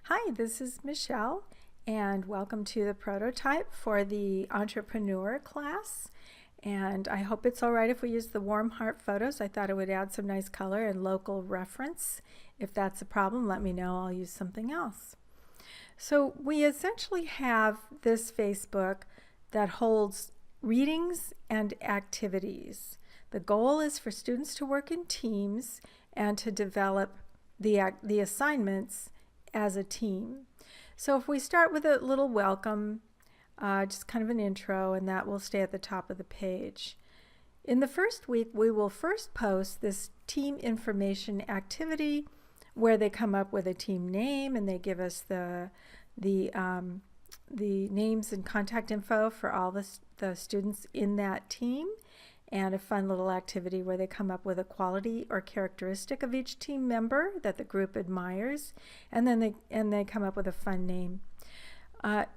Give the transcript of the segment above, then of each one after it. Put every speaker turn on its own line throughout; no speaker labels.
Hi, this is Michelle, and welcome to the prototype for the entrepreneur class. And I hope it's all right if we use the warm heart photos. I thought it would add some nice color and local reference. If that's a problem, let me know. I'll use something else. So we essentially have this Facebook that holds readings and activities. The goal is for students to work in teams and to develop the assignments as a team. So if we start with a little welcome, just kind of an intro, and that will stay at the top of the page. In the first week, we will first post this team information activity where they come up with a team name and they give us the names and contact info for all the students in that team, and a fun little activity where they come up with a quality or characteristic of each team member that the group admires, and then they come up with a fun name.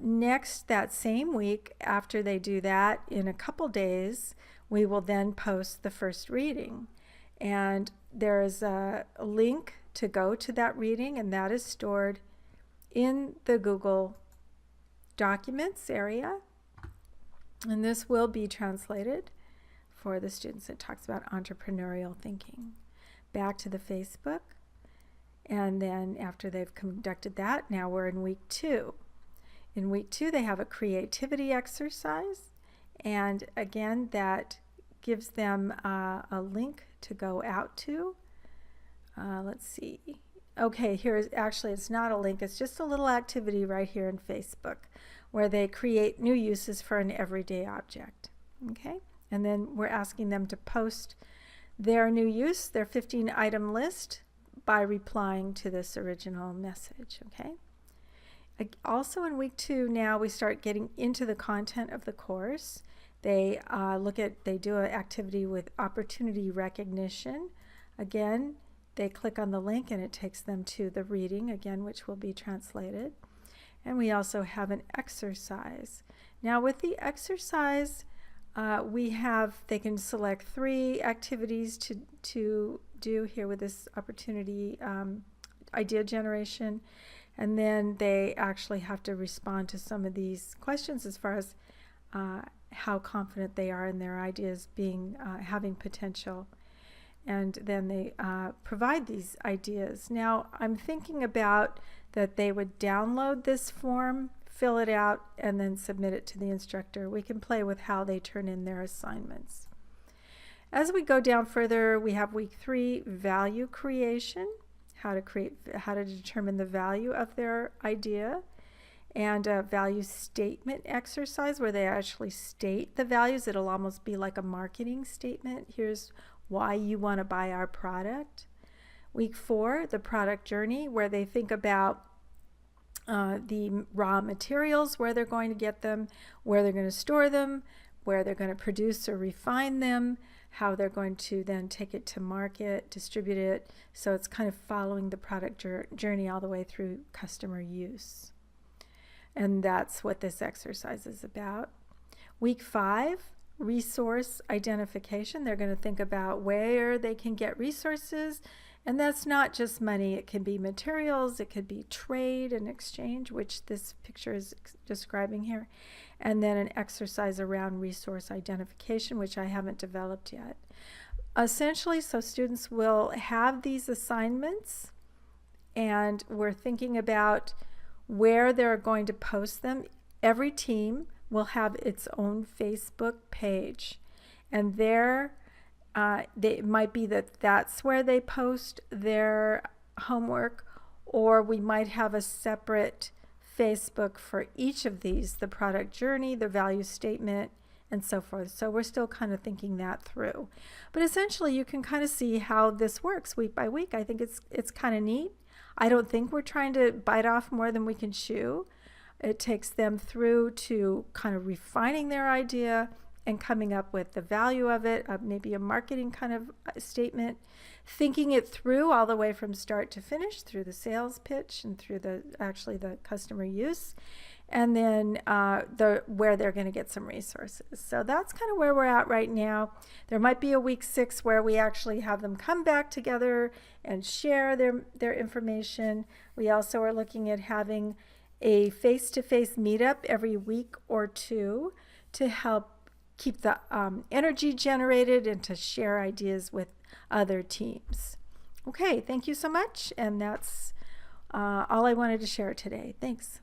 Next, that same week, after they do that, in a couple days, we will then post the first reading. And there is a link to go to that reading, and that is stored in the Google Documents area. And this will be translated for the students. It talks about entrepreneurial thinking. Back to the Facebook, and then after they've conducted that, now we're in week 2. In week 2, they have a creativity exercise, and again, that gives them a link to go out to. Let's see. Okay, here's actually, it's not a link, it's just a little activity right here in Facebook where they create new uses for an everyday object. Okay? And then we're asking them to post their new use, their 15-item list, by replying to this original message. Okay. Also in week 2, now we start getting into the content of the course. They do an activity with opportunity recognition. Again, they click on the link and it takes them to the reading, again, which will be translated. And we also have an exercise. Now with the exercise, they can select 3 activities to do here with this opportunity idea generation, and then they actually have to respond to some of these questions as far as how confident they are in their ideas having potential, and then they provide these ideas. Now I'm thinking about that they would download this form, fill it out, and then submit it to the instructor. We can play with how they turn in their assignments. As we go down further, we have week 3, value creation, how to determine the value of their idea, and a value statement exercise where they actually state the values. It'll almost be like a marketing statement. Here's why you want to buy our product. Week 4, the product journey, where they think about the raw materials, where they're going to get them, where they're going to store them, where they're going to produce or refine them, how they're going to then take it to market, distribute it. So it's kind of following the product journey all the way through customer use. And that's what this exercise is about. Week 5, resource identification. They're going to think about where they can get resources. And that's not just money. It can be materials, it could be trade and exchange, which this picture is describing here, and then an exercise around resource identification, which I haven't developed yet. Essentially, so students will have these assignments, and we're thinking about where they're going to post them. Every team will have its own Facebook page, and there it might be that's where they post their homework, or we might have a separate Facebook for each of these, the product journey, the value statement, and so forth. So we're still kind of thinking that through. But essentially you can kind of see how this works week by week. I think it's kind of neat. I don't think we're trying to bite off more than we can chew. It takes them through to kind of refining their idea and coming up with the value of it, maybe a marketing kind of statement, thinking it through all the way from start to finish through the sales pitch and through the customer use, and then where they're going to get some resources. So that's kind of where we're at right now. There might be a week 6 where we actually have them come back together and share their information. We also are looking at having a face-to-face meetup every week or 2 to help keep the energy generated and to share ideas with other teams. Okay, thank you so much, and that's all I wanted to share today. Thanks.